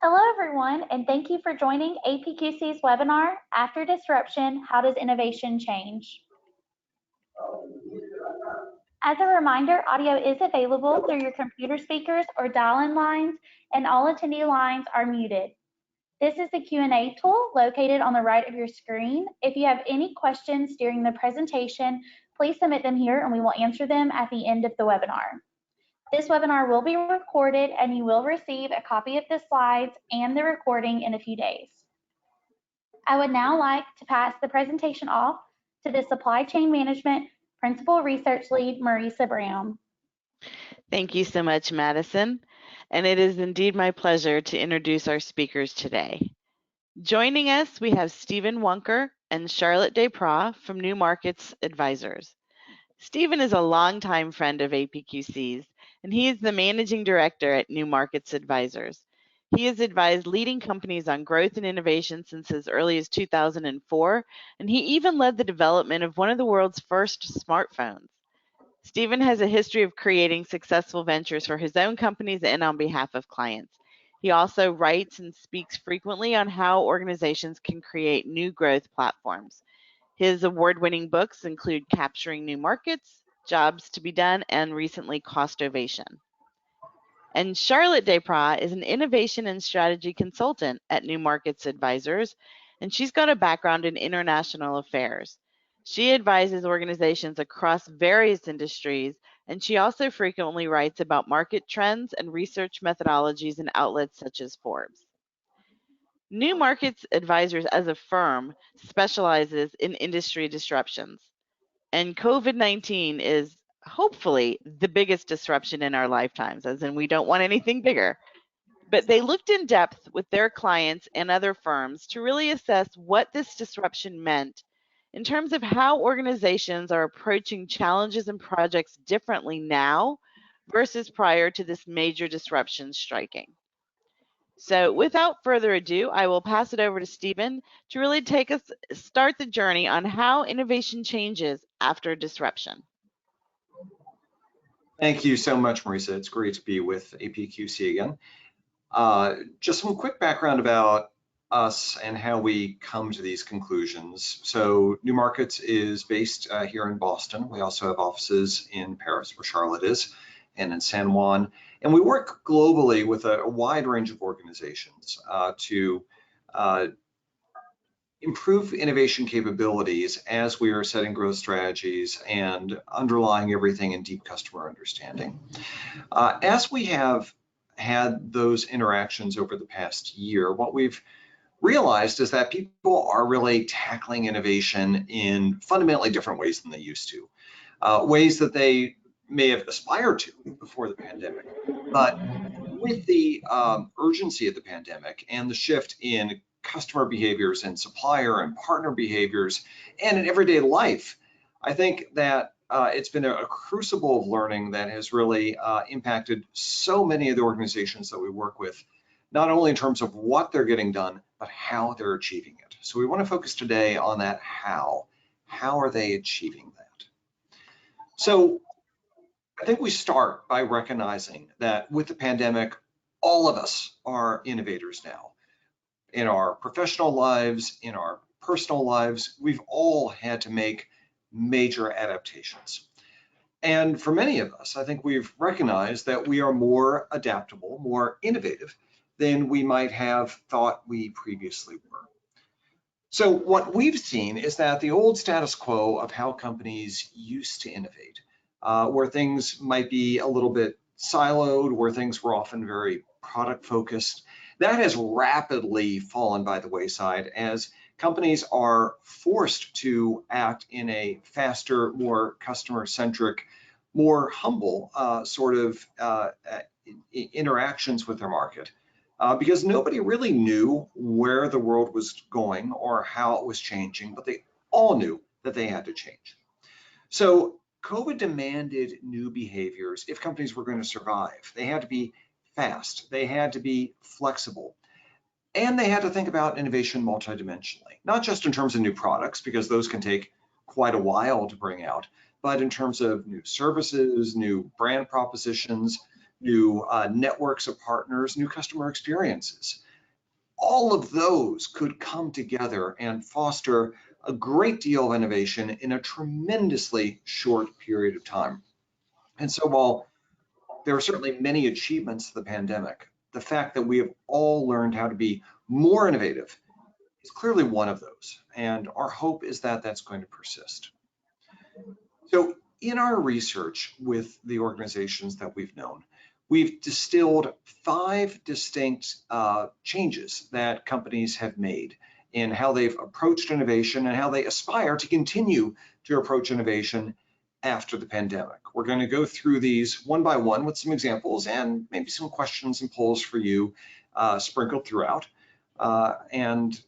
Hello, everyone, and thank you for joining APQC's webinar, After Disruption, How Does Innovation Change? As a reminder, audio is available through your computer speakers or dial-in lines, and all attendee lines are muted. This is the Q&A tool located on the right of your screen. If you have any questions during the presentation, please submit them here and we will answer them at the end of the webinar. This webinar will be recorded and you will receive a copy of the slides and the recording in a few days. I would now like to pass the presentation off to the Supply Chain Management Principal Research Lead, Marisa Brown. Thank you so much, Madison. And it is indeed my pleasure to introduce our speakers today. Joining us, we have Stephen Wunker and Charlotte Desprat from New Markets Advisors. Stephen is a longtime friend of APQC's, and he is the Managing Director at New Markets Advisors. He has advised leading companies on growth and innovation since as early as 2004, and he even led the development of one of the world's first smartphones. Stephen has a history of creating successful ventures for his own companies and on behalf of clients. He also writes and speaks frequently on how organizations can create new growth platforms. His award-winning books include Capturing New Markets, Jobs to be Done, and recently Cost Ovation. And Charlotte Desprat is an innovation and strategy consultant at New Markets Advisors, and she's got a background in international affairs. She advises organizations across various industries, and she also frequently writes about market trends and research methodologies in outlets such as Forbes. New Markets Advisors as a firm specializes in industry disruptions, and COVID-19 is hopefully the biggest disruption in our lifetimes, as in we don't want anything bigger. But they looked in depth with their clients and other firms to really assess what this disruption meant in terms of how organizations are approaching challenges and projects differently now versus prior to this major disruption striking. So without further ado, I will pass it over to Stephen to really start the journey on how innovation changes after disruption. Thank you so much, Marisa. It's great to be with APQC again. Just some quick background about us and how we come to these conclusions. So New Markets is based here in Boston. We also have offices in Paris, where Charlotte is, and in San Juan. And we work globally with a wide range of organizations to improve innovation capabilities as we are setting growth strategies and underlying everything in deep customer understanding. As we have had those interactions over the past year, what we've realized is that people are really tackling innovation in fundamentally different ways than they used to, ways that they may have aspired to before the pandemic. But with the urgency of the pandemic and the shift in customer behaviors and supplier and partner behaviors and in everyday life, I think that it's been a crucible of learning that has really impacted so many of the organizations that we work with, not only in terms of what they're getting done, but how they're achieving it. So we want to focus today on that how. How are they achieving that? So I think we start by recognizing that with the pandemic, all of us are innovators now. In our professional lives, in our personal lives, we've all had to make major adaptations. And for many of us, I think we've recognized that we are more adaptable, more innovative than we might have thought we previously were. So what we've seen is that the old status quo of how companies used to innovate, where things might be a little bit siloed, where things were often very product focused, that has rapidly fallen by the wayside as companies are forced to act in a faster, more customer-centric, more humble sort of interactions with their market. Because nobody really knew where the world was going or how it was changing, but they all knew that they had to change. So COVID demanded new behaviors if companies were going to survive. They had to be fast, they had to be flexible, and they had to think about innovation multidimensionally, not just in terms of new products, because those can take quite a while to bring out, but in terms of new services, new brand propositions, new networks of partners, new customer experiences. all of those could come together and foster a great deal of innovation in a tremendously short period of time. And so while there are certainly many achievements of the pandemic, the fact that we have all learned how to be more innovative is clearly one of those. And our hope is that that's going to persist. So in our research with the organizations that we've known, we've distilled 5 distinct changes that companies have made in how they've approached innovation and how they aspire to continue to approach innovation after the pandemic. We're going to go through these one by one with some examples and maybe some questions and polls for you sprinkled throughout. And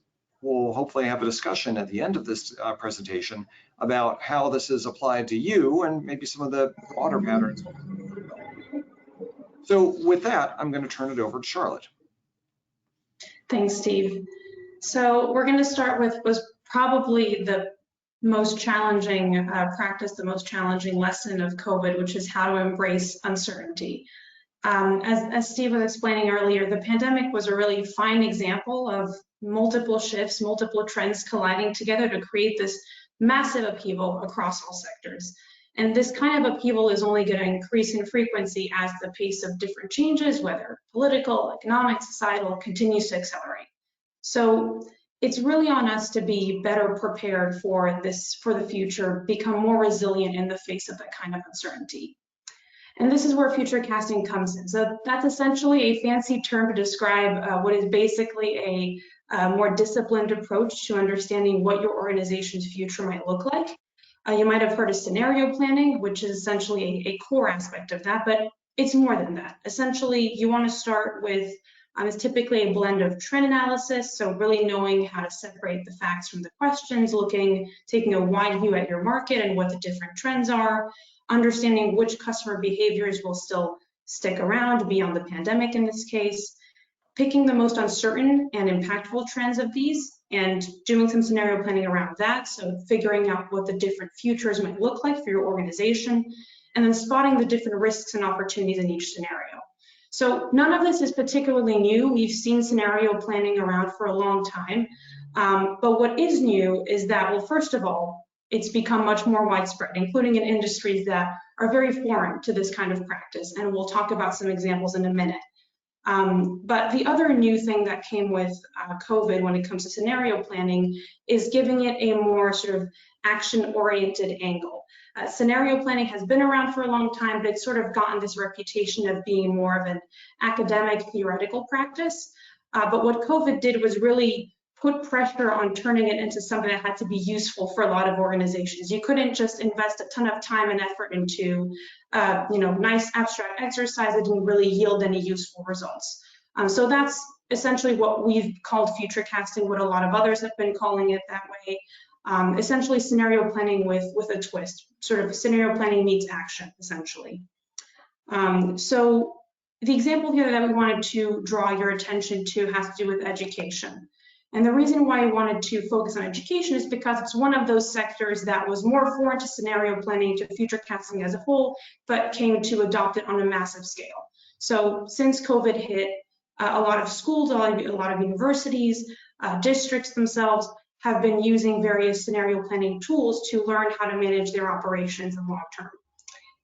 we'll hopefully have a discussion at the end of this presentation about how this is applied to you and maybe some of the broader patterns. So with that, I'm going to turn it over to Charlotte. Thanks, Steve. So we're going to start with was probably the most challenging practice, the most challenging lesson of COVID, which is how to embrace uncertainty. As Steve was explaining earlier, the pandemic was a really fine example of multiple shifts, multiple trends colliding together to create this massive upheaval across all sectors. And this kind of upheaval is only going to increase in frequency as the pace of different changes, whether political, economic, societal, continues to accelerate. So it's really on us to be better prepared for this, for the future, become more resilient in the face of that kind of uncertainty. And this is where future casting comes in. So that's essentially a fancy term to describe what is basically a more disciplined approach to understanding what your organization's future might look like. You might have heard of scenario planning, which is essentially a core aspect of that, but it's more than that. Essentially, you want to start with, it's typically a blend of trend analysis, so really knowing how to separate the facts from the questions, taking a wide view at your market and what the different trends are, understanding which customer behaviors will still stick around beyond the pandemic in this case, picking the most uncertain and impactful trends of these, and doing some scenario planning around that, so figuring out what the different futures might look like for your organization, and then spotting the different risks and opportunities in each scenario. So none of this is particularly new. We've seen scenario planning around for a long time, but what is new is that, well, first of all, it's become much more widespread, including in industries that are very foreign to this kind of practice, and we'll talk about some examples in a minute. But the other new thing that came with COVID when it comes to scenario planning is giving it a more sort of action-oriented angle. Scenario planning has been around for a long time, but it's sort of gotten this reputation of being more of an academic theoretical practice. But what COVID did was really put pressure on turning it into something that had to be useful for a lot of organizations. You couldn't just invest a ton of time and effort into nice abstract exercise that didn't really yield any useful results. So that's essentially what we've called future casting, what a lot of others have been calling it that way. Essentially scenario planning with a twist, sort of scenario planning meets action, essentially. So the example here that we wanted to draw your attention to has to do with education. And the reason why I wanted to focus on education is because it's one of those sectors that was more foreign to scenario planning, to future casting as a whole, but came to adopt it on a massive scale. So since COVID hit, a lot of schools, a lot of universities, districts themselves have been using various scenario planning tools to learn how to manage their operations in long term.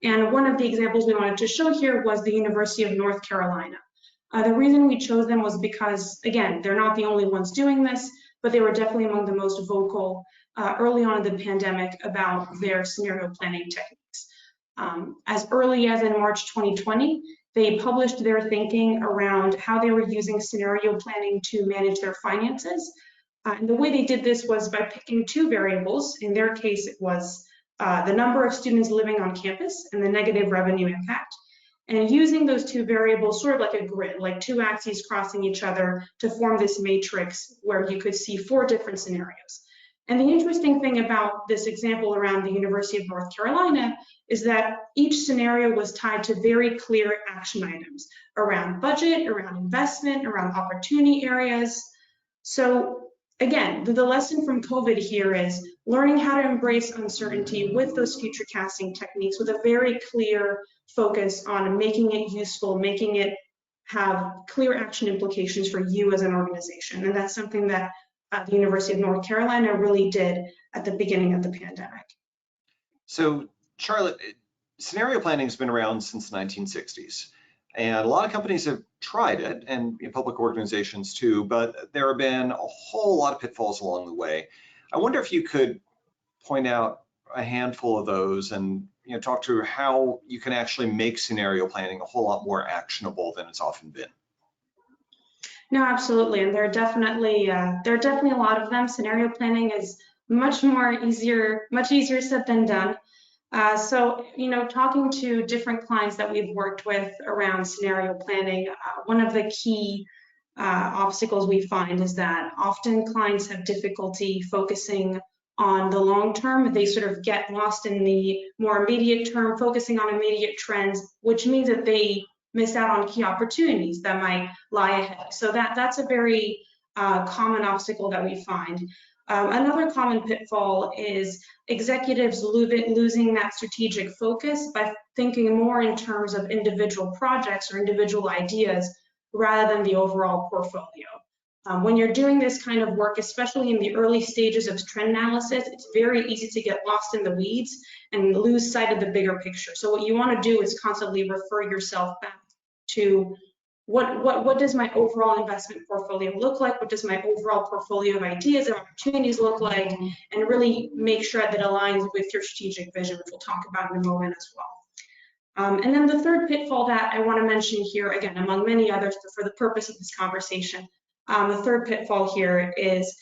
And one of the examples we wanted to show here was the University of North Carolina. The reason we chose them was because, again, they're not the only ones doing this, but they were definitely among the most vocal early on in the pandemic about their scenario planning techniques. As early as in March 2020, they published their thinking around how they were using scenario planning to manage their finances. And the way they did this was by picking 2 variables. In their case, it was the number of students living on campus and the negative revenue impact. And using those 2 variables, sort of like a grid, like 2 axes crossing each other to form this matrix where you could see 4 different scenarios. And the interesting thing about this example around the University of North Carolina is that each scenario was tied to very clear action items around budget, around investment, around opportunity areas. So again, the lesson from COVID here is learning how to embrace uncertainty with those future casting techniques with a very clear focus on making it useful, making it have clear action implications for you as an organization. And that's something that the University of North Carolina really did at the beginning of the pandemic. So, Charlotte, scenario planning has been around since the 1960s. And a lot of companies have tried it, and public organizations too, but there have been a whole lot of pitfalls along the way. I wonder if you could point out a handful of those and talk through how you can actually make scenario planning a whole lot more actionable than it's often been. No, absolutely, and there are definitely a lot of them. Scenario planning is much easier said than done. So, talking to different clients that we've worked with around scenario planning, one of the key obstacles we find is that often clients have difficulty focusing on the long term. They sort of get lost in the more immediate term, focusing on immediate trends, which means that they miss out on key opportunities that might lie ahead. So that's a very common obstacle that we find. Another common pitfall is executives losing that strategic focus by thinking more in terms of individual projects or individual ideas rather than the overall portfolio. When you're doing this kind of work, especially in the early stages of trend analysis, it's very easy to get lost in the weeds and lose sight of the bigger picture. So what you want to do is constantly refer yourself back to what does my overall investment portfolio look like? What does my overall portfolio of ideas and opportunities look like? And really make sure that it aligns with your strategic vision, which we'll talk about in a moment as well. And then the third pitfall that I want to mention here, again, among many others, but for the purpose of this conversation, the third pitfall here is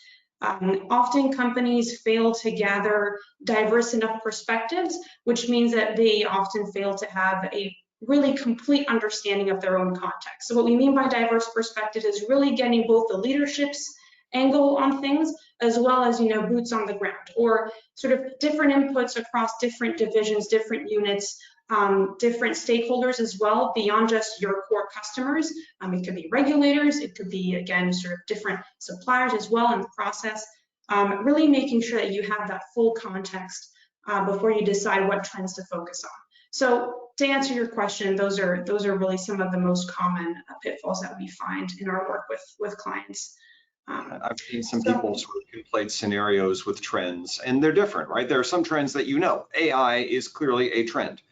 often companies fail to gather diverse enough perspectives, which means that they often fail to have a really complete understanding of their own context. So what we mean by diverse perspective is really getting both the leadership's angle on things as well as boots on the ground, or sort of different inputs across different divisions, different units, different stakeholders as well, beyond just your core customers. It could be regulators, it could be, again, sort of different suppliers as well in the process. Really making sure that you have that full context before you decide what trends to focus on. So to answer your question, those are really some of the most common pitfalls that we find in our work with clients. I've seen some people sort of conflate scenarios with trends, and they're different, right? There are some trends that AI is clearly a trend.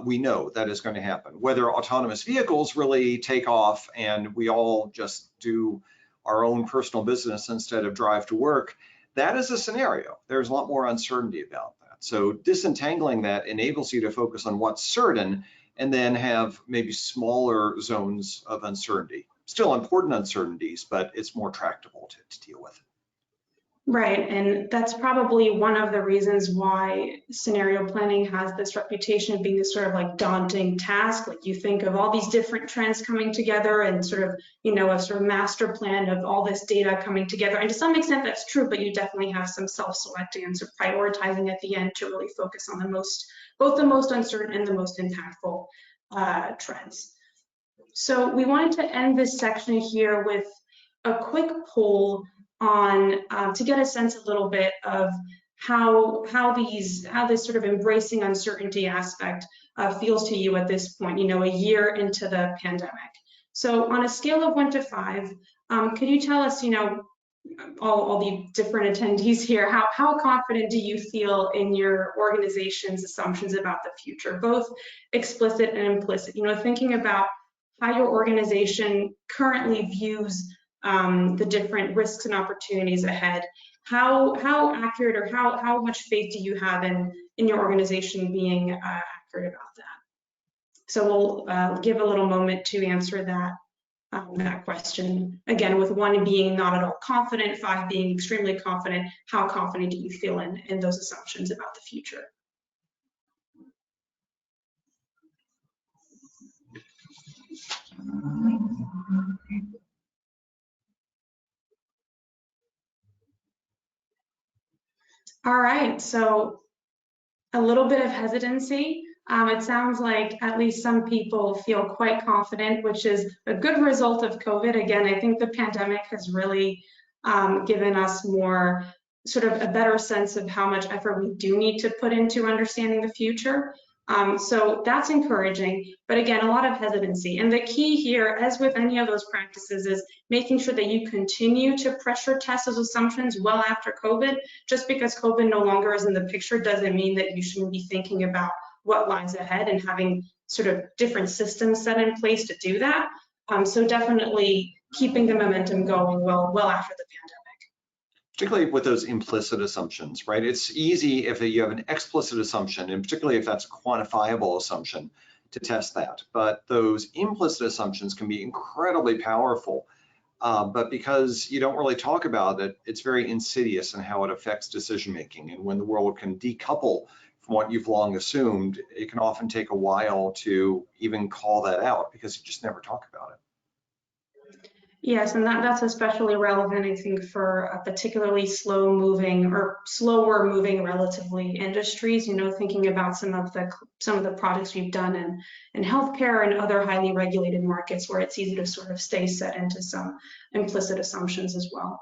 We know that is going to happen. Whether autonomous vehicles really take off and we all just do our own personal business instead of drive to work, that is a scenario. There's a lot more uncertainty about that. So disentangling that enables you to focus on what's certain and then have maybe smaller zones of uncertainty. Still important uncertainties, but it's more tractable to deal with. Right, and that's probably one of the reasons why scenario planning has this reputation of being this sort of like daunting task. Like you think of all these different trends coming together and sort of, a sort of master plan of all this data coming together. And to some extent that's true, but you definitely have some self-selecting and sort of prioritizing at the end to really focus on both the most uncertain and the most impactful trends. So we wanted to end this section here with a quick poll on to get a sense a little bit of how this sort of embracing uncertainty aspect feels to you at this point, a year into the pandemic. So on a scale of 1 to 5, could you tell us, all the different attendees here, how confident do you feel in your organization's assumptions about the future, both explicit and implicit? Thinking about how your organization currently views the different risks and opportunities ahead. How accurate, or how much faith do you have in your organization being accurate about that? So we'll give a little moment to answer that question. Again, with 1 being not at all confident, 5 being extremely confident. How confident do you feel in those assumptions about the future? All right, so a little bit of hesitancy. It sounds like at least some people feel quite confident, which is a good result of COVID. Again, I think the pandemic has really given us more sort of a better sense of how much effort we do need to put into understanding the future. So that's encouraging, but again, a lot of hesitancy. And the key here, as with any of those practices, is making sure that you continue to pressure test those assumptions well after COVID. Just because COVID no longer is in the picture doesn't mean that you shouldn't be thinking about what lies ahead and having sort of different systems set in place to do that. So definitely keeping the momentum going well after the pandemic. Particularly with those implicit assumptions, right? It's easy if you have an explicit assumption, and particularly if that's a quantifiable assumption, to test that. But those implicit assumptions can be incredibly powerful. But because you don't really talk about it, it's very insidious in how it affects decision making. And when the world can decouple from what you've long assumed, it can often take a while to even call that out because you just never talk about it. Yes, and that's especially relevant, I think, for a particularly slow-moving or slower-moving relatively industries. You know, thinking about some of the projects we've done in healthcare and other highly regulated markets, where it's easy to sort of stay set into some implicit assumptions as well.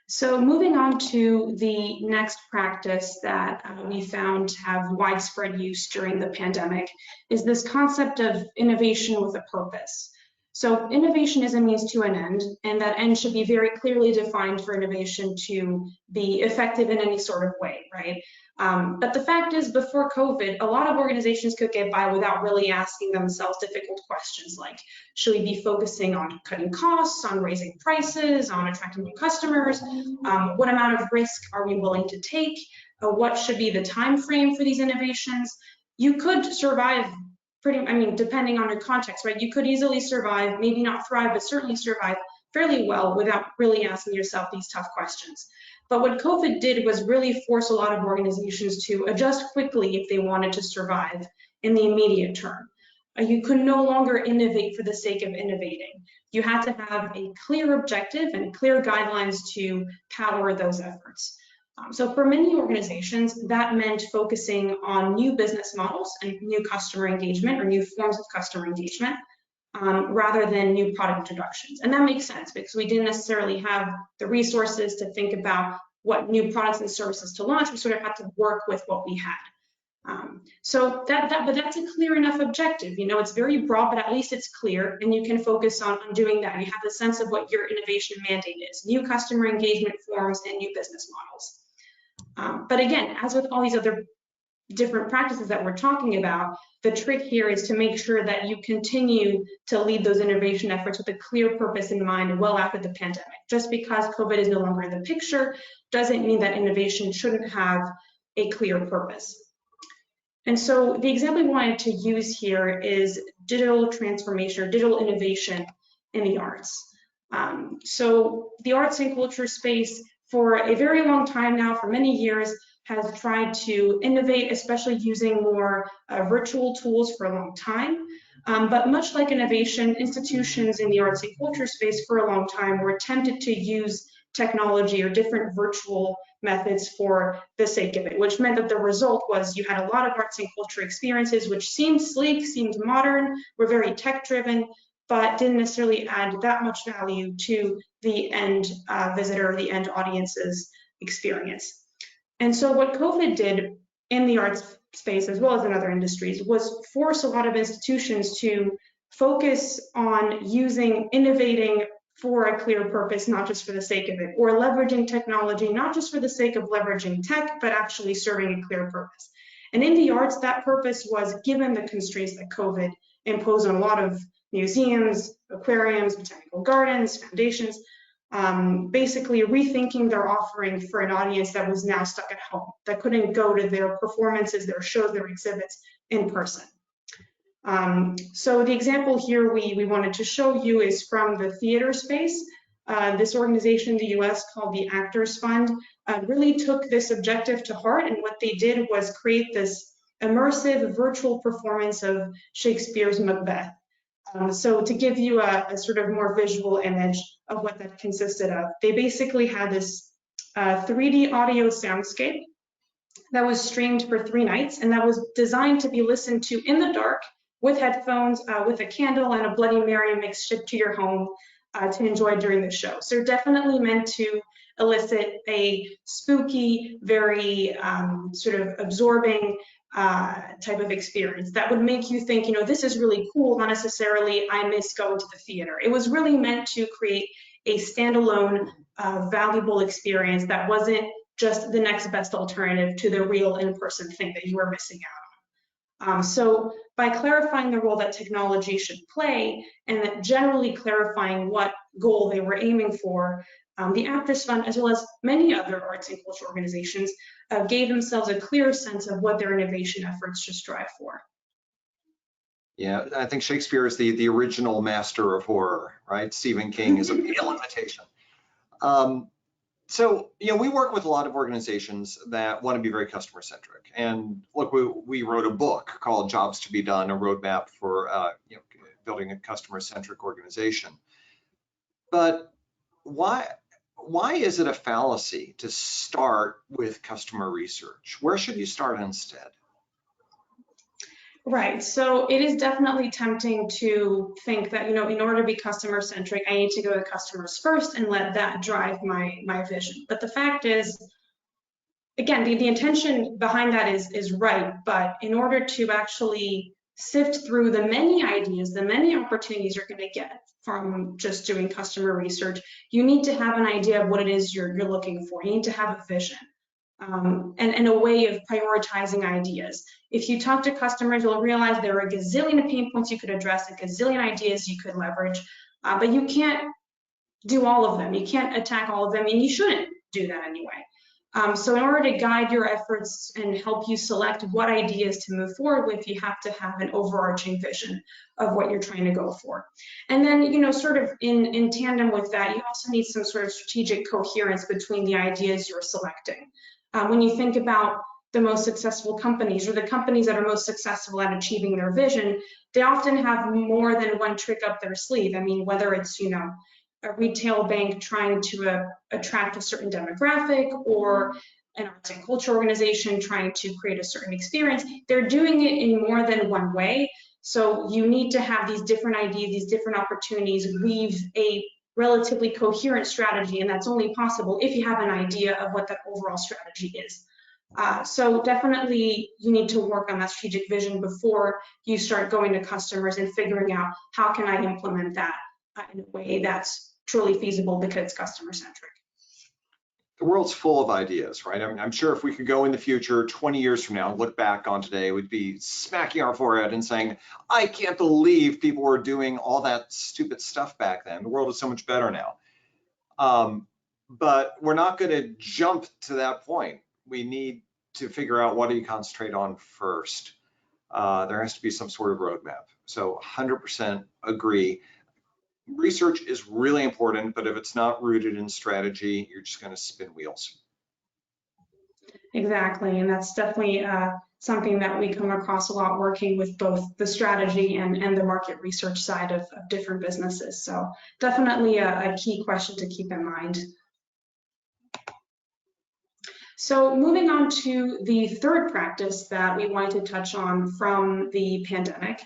So moving on to the next practice that we found to have widespread use during the pandemic is this concept of innovation with a purpose. So innovation is a means to an end, and that end should be very clearly defined for innovation to be effective in any sort of way, right? But the fact is, before COVID, a lot of organizations could get by without really asking themselves difficult questions like, should we be focusing on cutting costs, on raising prices, on attracting new customers? What amount of risk are we willing to take? What should be the time frame for these innovations? You could survive depending on your context, right? You could easily survive, maybe not thrive, but certainly survive fairly well without really asking yourself these tough questions. But what COVID did was really force a lot of organizations to adjust quickly if they wanted to survive in the immediate term. You could no longer innovate for the sake of innovating. You had to have a clear objective and clear guidelines to power those efforts. So for many organizations, that meant focusing on new business models and new customer engagement or new forms of customer engagement rather than new product introductions. And that makes sense because we didn't necessarily have the resources to think about what new products and services to launch. We sort of had to work with what we had. But that's a clear enough objective. You know, it's very broad, but at least it's clear, and you can focus on doing that. You have the sense of what your innovation mandate is: new customer engagement forms and new business models. But again, as with all these other different practices that we're talking about, the trick here is to make sure that you continue to lead those innovation efforts with a clear purpose in mind well after the pandemic. Just because COVID is no longer in the picture doesn't mean that innovation shouldn't have a clear purpose. And so the example we wanted to use here is digital transformation or digital innovation in the arts. So the arts and culture space, for a very long time now, for many years, has tried to innovate, especially using more virtual tools for a long time. But much like innovation, institutions in the arts and culture space for a long time were tempted to use technology or different virtual methods for the sake of it, which meant that the result was you had a lot of arts and culture experiences which seemed sleek, seemed modern, were very tech-driven, but didn't necessarily add that much value to the end visitor, the end audience's experience. And so what COVID did in the arts space, as well as in other industries, was force a lot of institutions to focus on innovating for a clear purpose, not just for the sake of it, or leveraging technology, not just for the sake of leveraging tech, but actually serving a clear purpose. And in the arts, that purpose was, given the constraints that COVID imposed on a lot of museums, aquariums, botanical gardens, foundations, basically rethinking their offering for an audience that was now stuck at home, that couldn't go to their performances, their shows, their exhibits in person. So the example here we wanted to show you is from the theater space. This organization in the US called the Actors Fund really took this objective to heart, and what they did was create this immersive virtual performance of Shakespeare's Macbeth. So to give you a sort of more visual image of what that consisted of, they basically had this 3D audio soundscape that was streamed for 3 nights, and that was designed to be listened to in the dark with headphones, with a candle and a Bloody Mary mix shipped to your home to enjoy during the show. So definitely meant to elicit a spooky, very sort of absorbing type of experience that would make you think, this is really cool, not necessarily I miss going to the theater. It was really meant to create a standalone, valuable experience that wasn't just the next best alternative to the real in-person thing that you were missing out on. So by clarifying the role that technology should play and that generally clarifying what goal they were aiming for, the Actors Fund, as well as many other arts and culture organizations, gave themselves a clear sense of what their innovation efforts should strive for. Yeah, I think Shakespeare is the original master of horror, right? Stephen King is a pale imitation. So, we work with a lot of organizations that want to be very customer centric. And look, we wrote a book called Jobs to be Done, a roadmap for building a customer centric organization. But why is it a fallacy to start with customer research? Where should you start instead? Right, so it is definitely tempting to think that, in order to be customer centric, I need to go to customers first and let that drive my vision. But the fact is, again, the intention behind that is right, but in order to actually sift through the many ideas, the many opportunities you're going to get from just doing customer research, you need to have an idea of what it is you're looking for. You need to have a vision. And a way of prioritizing ideas. If you talk to customers, you'll realize there are a gazillion pain points you could address, a gazillion ideas you could leverage, but you can't do all of them. You can't attack all of them, and you shouldn't do that anyway. So in order to guide your efforts and help you select what ideas to move forward with, you have to have an overarching vision of what you're trying to go for. And then, sort of in tandem with that, you also need some sort of strategic coherence between the ideas you're selecting. When you think about the most successful companies or the companies that are most successful at achieving their vision, they often have more than one trick up their sleeve. I mean, whether it's, a retail bank trying to attract a certain demographic or an arts and culture organization trying to create a certain experience, they're doing it in more than one way. So you need to have these different ideas, these different opportunities, weave a relatively coherent strategy, and that's only possible if you have an idea of what that overall strategy is. So definitely you need to work on that strategic vision before you start going to customers and figuring out how can I implement that in a way that's truly feasible because it's customer centric. The world's full of ideas, right? I mean, I'm sure if we could go in the future, 20 years from now, and look back on today, we'd be smacking our forehead and saying, I can't believe people were doing all that stupid stuff back then. The world is so much better now. But we're not going to jump to that point. We need to figure out what do you concentrate on first. There has to be some sort of roadmap. So 100% agree. Research is really important, but if it's not rooted in strategy, you're just going to spin wheels. Exactly, and that's definitely something that we come across a lot working with both the strategy and the market research side of different businesses. So definitely a key question to keep in mind. So moving on to the third practice that we wanted to touch on from the pandemic.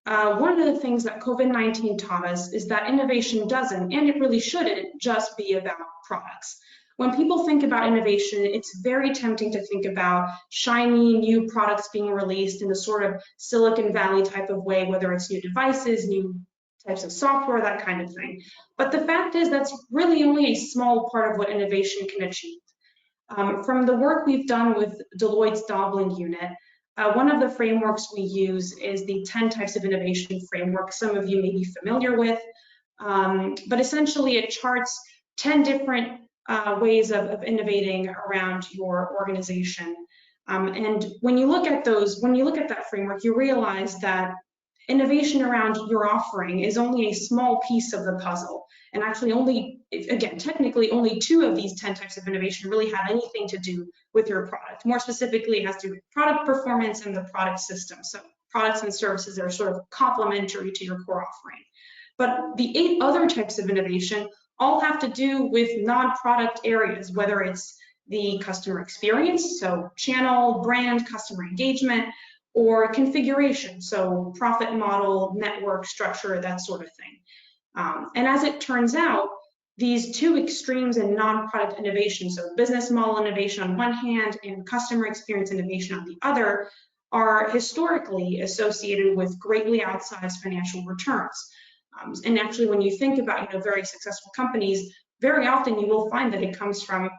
One of the things that COVID-19 taught us is that innovation doesn't, and it really shouldn't, just be about products. When people think about innovation, it's very tempting to think about shiny new products being released in a sort of Silicon Valley type of way, whether it's new devices, new types of software, that kind of thing. But the fact is that's really only a small part of what innovation can achieve. From the work we've done with Deloitte's Doubling unit, one of the frameworks we use is the 10 types of innovation framework. Some of you may be familiar with, but essentially it charts 10 different ways of innovating around your organization. And when you look at that framework, you realize that innovation around your offering is only a small piece of the puzzle. And actually technically only 2 of these 10 types of innovation really have anything to do with your product. More specifically, it has to do with product performance and the product system. So products and services that are sort of complementary to your core offering. But the 8 other types of innovation all have to do with non-product areas, whether it's the customer experience, so channel, brand, customer engagement, or configuration, so profit model, network structure, that sort of thing. And as it turns out, these 2 extremes in non-product innovation, so business model innovation on one hand and customer experience innovation on the other, are historically associated with greatly outsized financial returns. And actually, when you think about very successful companies, very often you will find that it comes from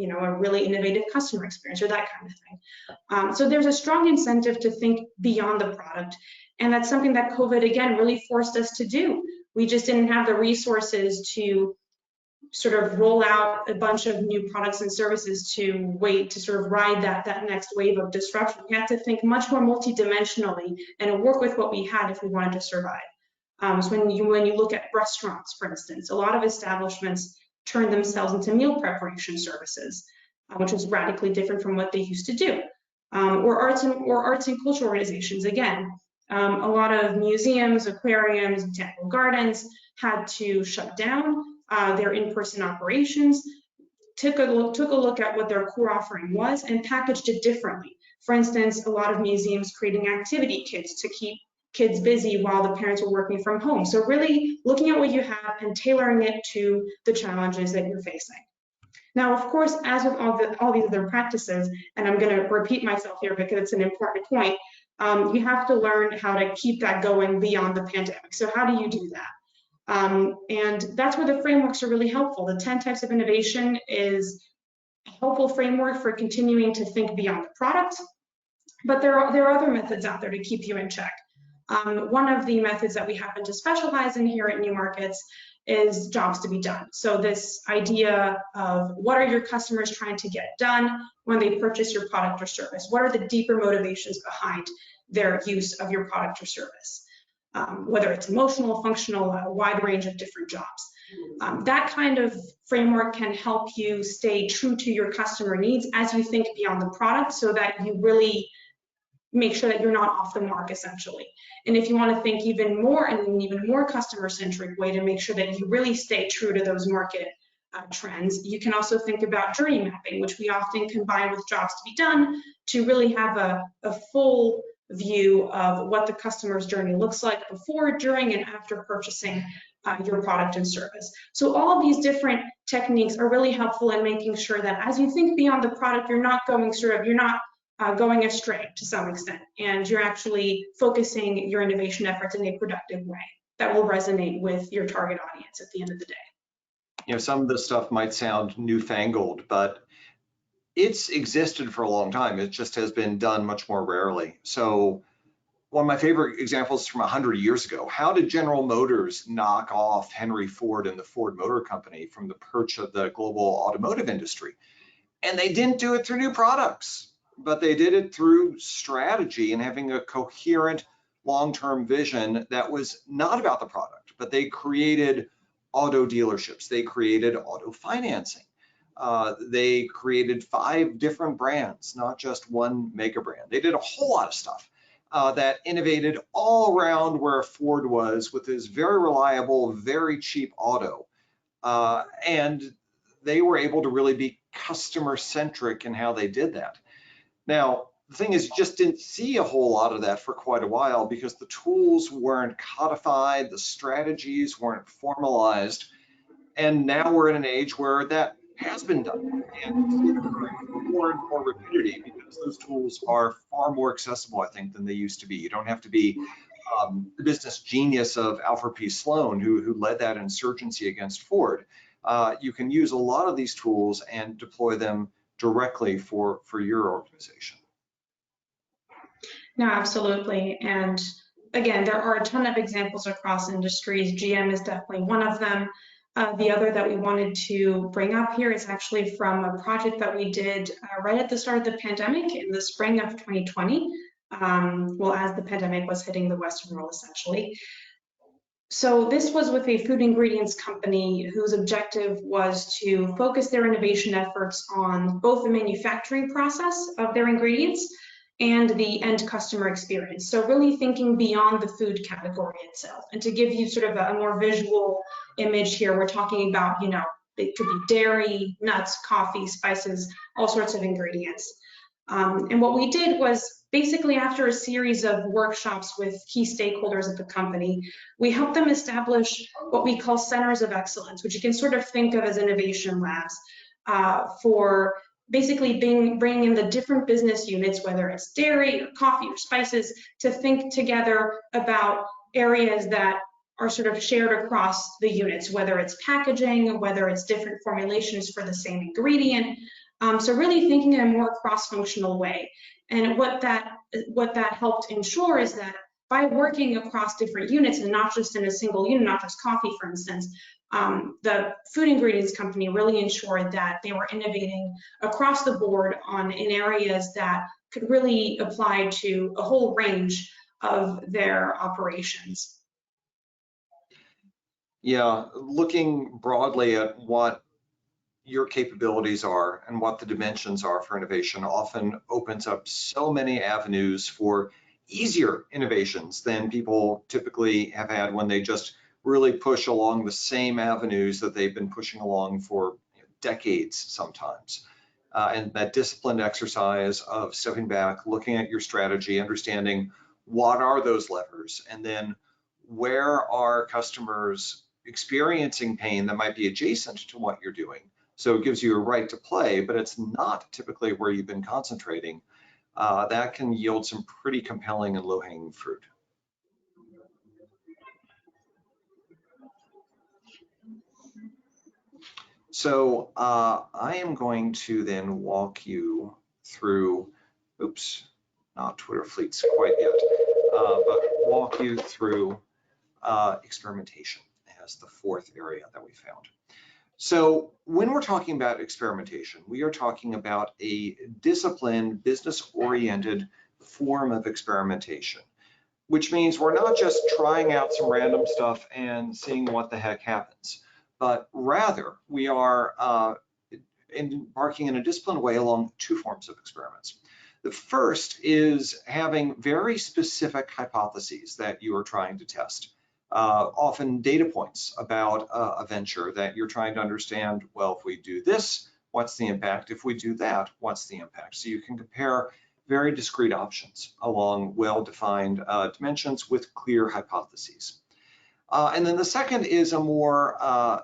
a really innovative customer experience or that kind of thing. So there's a strong incentive to think beyond the product, and that's something that COVID again really forced us to do. We just didn't have the resources to sort of roll out a bunch of new products and services to wait to sort of ride that next wave of disruption. We had to think much more multidimensionally and work with what we had if we wanted to survive. So when you look at restaurants, for instance, a lot of establishments turned themselves into meal preparation services, which is radically different from what they used to do. Or arts and culture organizations, again, a lot of museums, aquariums, botanical gardens had to shut down their in-person operations, took a look at what their core offering was and packaged it differently. For instance, a lot of museums creating activity kits to keep kids busy while the parents were working from home. So really looking at what you have and tailoring it to the challenges that you're facing. Now, of course, as with all these other practices, and I'm going to repeat myself here because it's an important point, you have to learn how to keep that going beyond the pandemic. So how do you do that? And that's where the frameworks are really helpful. The 10 types of innovation is a helpful framework for continuing to think beyond the product, but there are other methods out there to keep you in check. One of the methods that we happen to specialize in here at New Markets is jobs to be done. So this idea of what are your customers trying to get done when they purchase your product or service? What are the deeper motivations behind their use of your product or service? Whether it's emotional, functional, a wide range of different jobs. That kind of framework can help you stay true to your customer needs as you think beyond the product so that you really make sure that you're not off the mark, essentially. And if you want to think even more in an even more customer-centric way to make sure that you really stay true to those market trends, you can also think about journey mapping, which we often combine with jobs to be done to really have a full view of what the customer's journey looks like before, during, and after purchasing your product and service. So all of these different techniques are really helpful in making sure that as you think beyond the product, you're not going going astray to some extent, and you're actually focusing your innovation efforts in a productive way that will resonate with your target audience at the end of the day. Some of this stuff might sound newfangled, but it's existed for a long time. It just has been done much more rarely. So one of my favorite examples from 100 years ago, how did General Motors knock off Henry Ford and the Ford Motor Company from the perch of the global automotive industry? And they didn't do it through new products, but they did it through strategy and having a coherent long-term vision that was not about the product, but they created auto dealerships, they created auto financing, they created 5 different brands, not just one mega brand. They did a whole lot of stuff that innovated all around where Ford was with his very reliable, very cheap auto. And they were able to really be customer-centric in how they did that. Now, the thing is, you just didn't see a whole lot of that for quite a while because the tools weren't codified, the strategies weren't formalized, and now we're in an age where that has been done, and more and more rapidity because those tools are far more accessible, I think, than they used to be. You don't have to be the business genius of Alfred P. Sloan, who led that insurgency against Ford. You can use a lot of these tools and deploy them directly for your organization. No, absolutely. And again, there are a ton of examples across industries. GM is definitely one of them. The other that we wanted to bring up here is actually from a project that we did right at the start of the pandemic in the spring of 2020, as the pandemic was hitting the Western world, essentially. So this was with a food ingredients company whose objective was to focus their innovation efforts on both the manufacturing process of their ingredients and the end customer experience. So really thinking beyond the food category itself. And to give you sort of a more visual image here, we're talking about, it could be dairy, nuts, coffee, spices, all sorts of ingredients. And what we did was basically after a series of workshops with key stakeholders at the company, we helped them establish what we call centers of excellence, which you can sort of think of as innovation labs for basically bringing in the different business units, whether it's dairy or coffee or spices, to think together about areas that are sort of shared across the units, whether it's packaging, whether it's different formulations for the same ingredient. So really thinking in a more cross-functional way. And what that helped ensure is that by working across different units and not just in a single unit, not just coffee, for instance, the food ingredients company really ensured that they were innovating across the board in areas that could really apply to a whole range of their operations. Yeah, looking broadly at what your capabilities are and what the dimensions are for innovation often opens up so many avenues for easier innovations than people typically have had when they just really push along the same avenues that they've been pushing along for decades sometimes. And that disciplined exercise of stepping back, looking at your strategy, understanding what are those levers, and then where are customers experiencing pain that might be adjacent to what you're doing. So it gives you a right to play, but it's not typically where you've been concentrating. That can yield some pretty compelling and low-hanging fruit. So I am going to then walk you through, oops, not Twitter fleets quite yet, but walk you through experimentation as the fourth area that we found. So when we're talking about experimentation, we are talking about a disciplined, business-oriented form of experimentation, which means we're not just trying out some random stuff and seeing what the heck happens, but rather we are embarking in a disciplined way along two forms of experiments. The first is having very specific hypotheses that you are trying to test. Often data points about a venture that you're trying to understand, well, if we do this, what's the impact? If we do that, what's the impact? So you can compare very discrete options along well-defined dimensions with clear hypotheses. And then the second is a more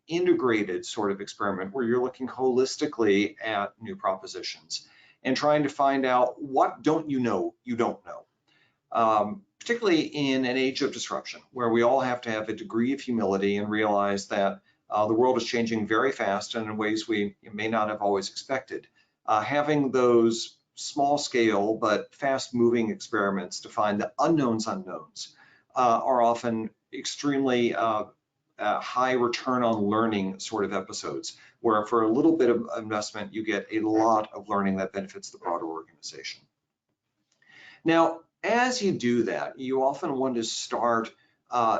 integrated sort of experiment where you're looking holistically at new propositions and trying to find out what don't you know you don't know. Particularly in an age of disruption, where we all have to have a degree of humility and realize that the world is changing very fast and in ways we may not have always expected. Having those small scale but fast moving experiments to find the unknowns are often extremely high return on learning sort of episodes, where for a little bit of investment, you get a lot of learning that benefits the broader organization. Now, as you do that, you often want to start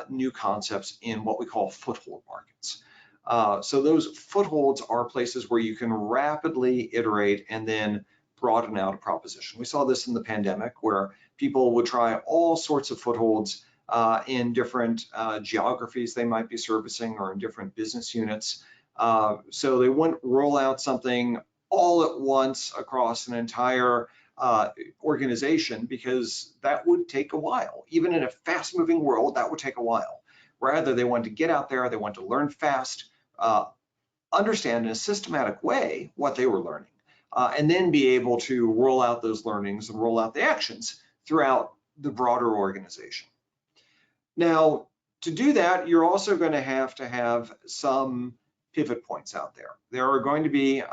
new concepts in what we call foothold markets. So those footholds are places where you can rapidly iterate and then broaden out a proposition. We saw this in the pandemic where people would try all sorts of footholds in different geographies they might be servicing or in different business units. So they wouldn't roll out something all at once across an entire organization, because that would take a while. Even in a fast-moving world, that would take a while. Rather, they want to get out there, they want to learn fast, understand in a systematic way what they were learning, and then be able to roll out those learnings and roll out the actions throughout the broader organization. Now, to do that, you're also going to have some pivot points out there. There are going to be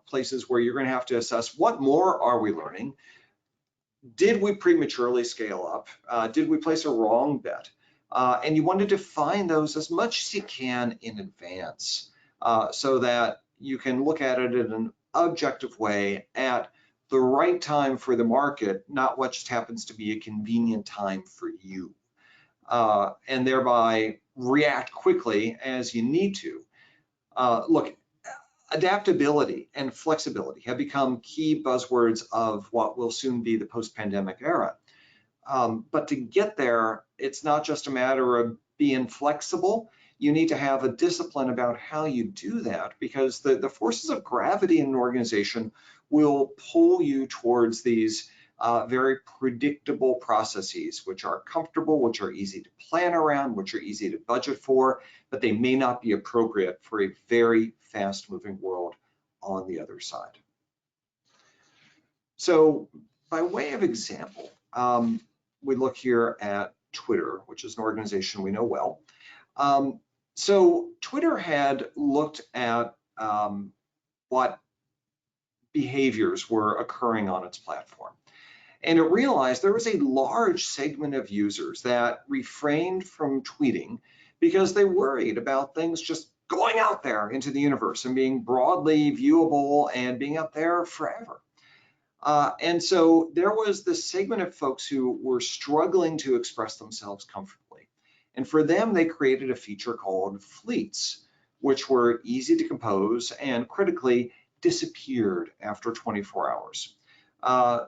places where you're going to have to assess what more are we learning? Did we prematurely scale up? Did we place a wrong bet? And you want to define those as much as you can in advance so that you can look at it in an objective way at the right time for the market, not what just happens to be a convenient time for you. And thereby react quickly as you need to. Look, adaptability and flexibility have become key buzzwords of what will soon be the post-pandemic era. But to get there, it's not just a matter of being flexible. You need to have a discipline about how you do that, because the forces of gravity in an organization will pull you towards these very predictable processes, which are comfortable, which are easy to plan around, which are easy to budget for, but they may not be appropriate for a very fast-moving world on the other side. So by way of example, we look here at Twitter, which is an organization we know well. So Twitter had looked at what behaviors were occurring on its platform. And it realized there was a large segment of users that refrained from tweeting because they worried about things just going out there into the universe and being broadly viewable and being out there forever. And so there was this segment of folks who were struggling to express themselves comfortably. And for them, they created a feature called fleets, which were easy to compose and critically disappeared after 24 hours.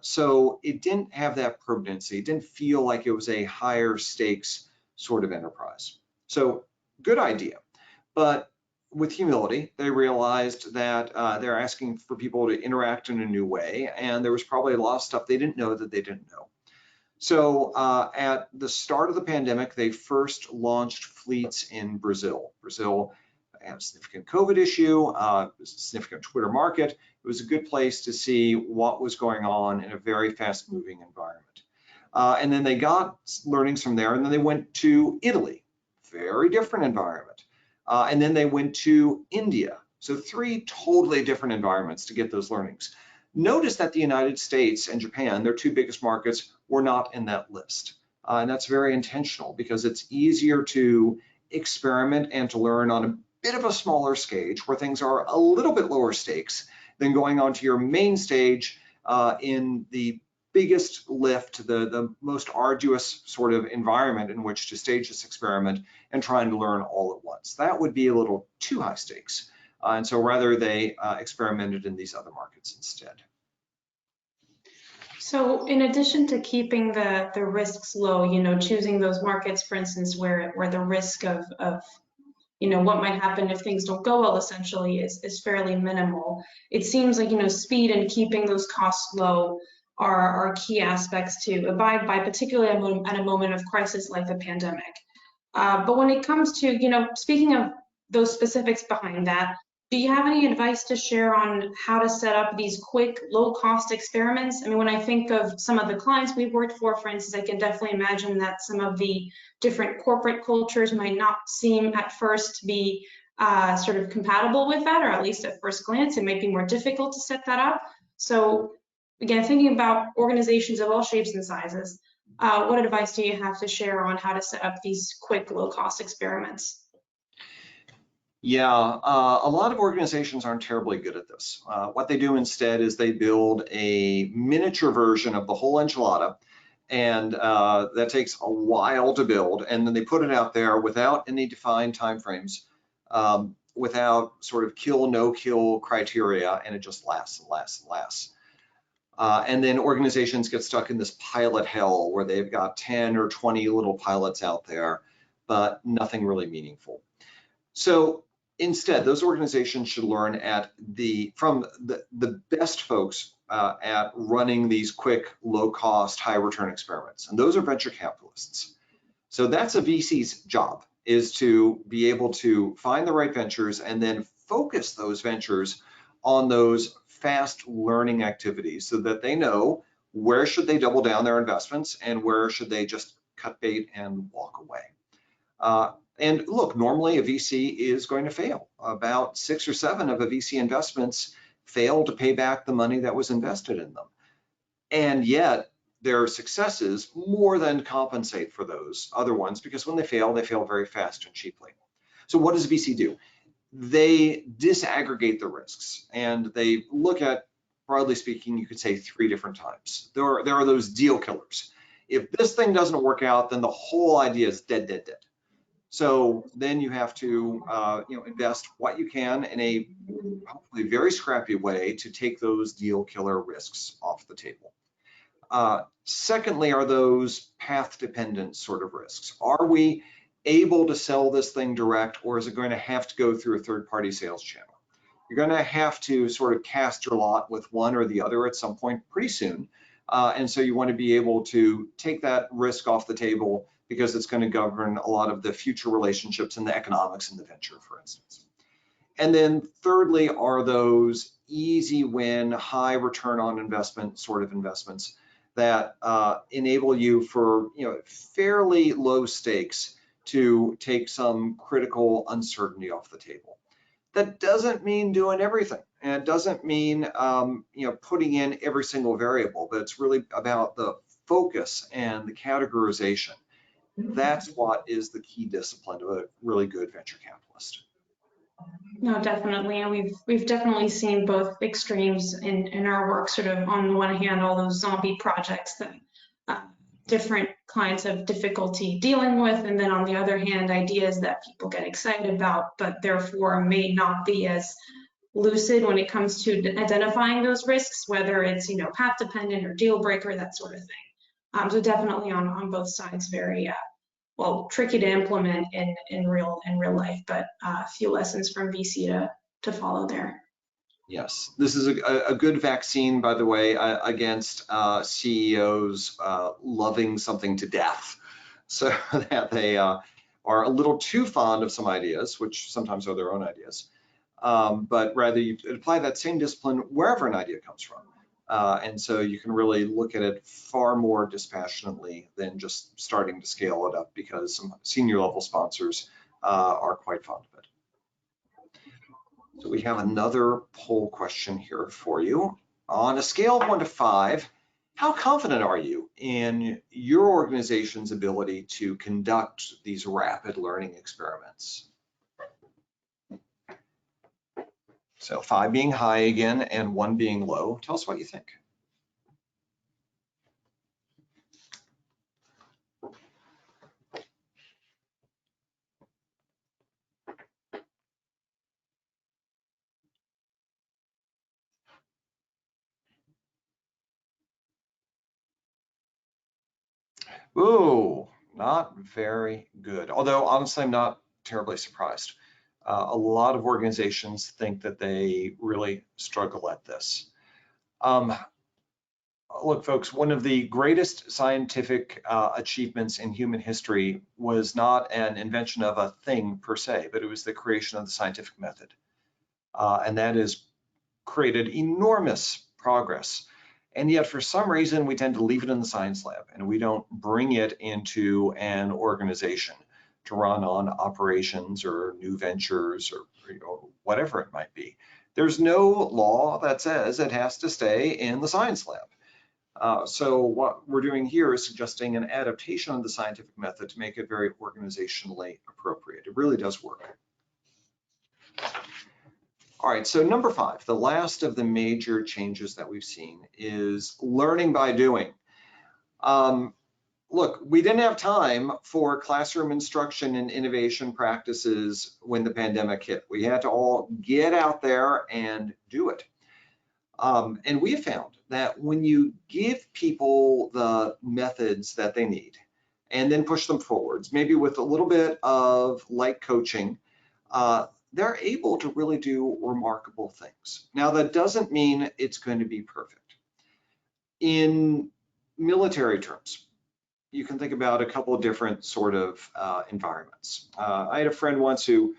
So it didn't have that permanency. It didn't feel like it was a higher stakes sort of enterprise. So good idea. But with humility, they realized that they're asking for people to interact in a new way, and there was probably a lot of stuff they didn't know that they didn't know. So at the start of the pandemic, they first launched fleets in Brazil. Brazil had a significant COVID issue, a significant Twitter market. It was a good place to see what was going on in a very fast-moving environment. And then they got learnings from there, and then they went to Italy, very different environment. And then they went to India. So 3 totally different environments to get those learnings. Notice that the United States and Japan, their 2 biggest markets, were not in that list. And that's very intentional because it's easier to experiment and to learn on a bit of a smaller stage where things are a little bit lower stakes than going onto your main stage in the biggest lift, the most arduous sort of environment in which to stage this experiment and trying to learn all at once. That would be a little too high stakes. And so rather they experimented in these other markets instead. So in addition to keeping the risks low, choosing those markets, for instance, where the risk of what might happen if things don't go well essentially is fairly minimal. It seems like, speed and keeping those costs low are key aspects to abide by, particularly at a moment of crisis like the pandemic. But when it comes to, speaking of those specifics behind that, do you have any advice to share on how to set up these quick, low-cost experiments? I mean, when I think of some of the clients we've worked for instance, I can definitely imagine that some of the different corporate cultures might not seem at first to be sort of compatible with that, or at least at first glance, it might be more difficult to set that up. So again, thinking about organizations of all shapes and sizes, what advice do you have to share on how to set up these quick, low-cost experiments? Yeah, a lot of organizations aren't terribly good at this. What they do instead is they build a miniature version of the whole enchilada, and that takes a while to build, and then they put it out there without any defined timeframes, without sort of kill, no kill criteria, and it just lasts and lasts and lasts. And then organizations get stuck in this pilot hell where they've got 10 or 20 little pilots out there, but nothing really meaningful. So instead, those organizations should learn from the best folks at running these quick, low-cost, high-return experiments, and those are venture capitalists. So that's a VC's job, is to be able to find the right ventures and then focus those ventures on those fast learning activities so that they know where should they double down their investments and where should they just cut bait and walk away. And look, normally a VC is going to fail. About 6 or 7 of a VC investments fail to pay back the money that was invested in them. And yet their successes more than compensate for those other ones, because when they fail very fast and cheaply. So what does a VC do? They disaggregate the risks and they look at, broadly speaking, you could say 3 different types. There are those deal killers. If this thing doesn't work out, then the whole idea is dead, dead, dead. So then you have to invest what you can in a hopefully very scrappy way to take those deal killer risks off the table. Secondly, are those path dependent sort of risks. Are we able to sell this thing direct, or is it going to have to go through a third-party sales channel? You're going to have to sort of cast your lot with one or the other at some point pretty soon. And so you want to be able to take that risk off the table because it's going to govern a lot of the future relationships and the economics in the venture, for instance. And then thirdly are those easy win, high return on investment sort of investments that enable you for fairly low stakes to take some critical uncertainty off the table. That doesn't mean doing everything, and it doesn't mean putting in every single variable, but it's really about the focus and the categorization. That's what is the key discipline of a really good venture capitalist. No, definitely, and we've definitely seen both extremes in our work. Sort of on the one hand, all those zombie projects that different clients have difficulty dealing with, and then on the other hand, ideas that people get excited about, but therefore may not be as lucid when it comes to identifying those risks, whether it's path dependent or deal breaker, that sort of thing. So definitely on both sides, very well, tricky to implement in real life, but a few lessons from VC to follow there. Yes, this is a good vaccine, by the way, against CEOs loving something to death, so that they are a little too fond of some ideas, which sometimes are their own ideas, but rather you apply that same discipline wherever an idea comes from. And so you can really look at it far more dispassionately than just starting to scale it up, because some senior level sponsors are quite fond of it. So we have another poll question here for you. On a scale of 1 to 5, how confident are you in your organization's ability to conduct these rapid learning experiments? So 5 being high again and 1 being low. Tell us what you think. Ooh, not very good. Although honestly, I'm not terribly surprised. A lot of organizations think that they really struggle at this. Look, folks, one of the greatest scientific achievements in human history was not an invention of a thing per se, but it was the creation of the scientific method. And that has created enormous progress. And yet, for some reason, we tend to leave it in the science lab, and we don't bring it into an organization to run on operations or new ventures or whatever it might be. There's no law that says it has to stay in the science lab. So what we're doing here is suggesting an adaptation of the scientific method to make it very organizationally appropriate. It really does work. All right, so number 5, the last of the major changes that we've seen is learning by doing. Look, we didn't have time for classroom instruction and innovation practices when the pandemic hit. We had to all get out there and do it. And we have found that when you give people the methods that they need and then push them forwards, maybe with a little bit of light coaching, they're able to really do remarkable things. Now, that doesn't mean it's going to be perfect. In military terms, you can think about a couple of different sort of environments. I had a friend once who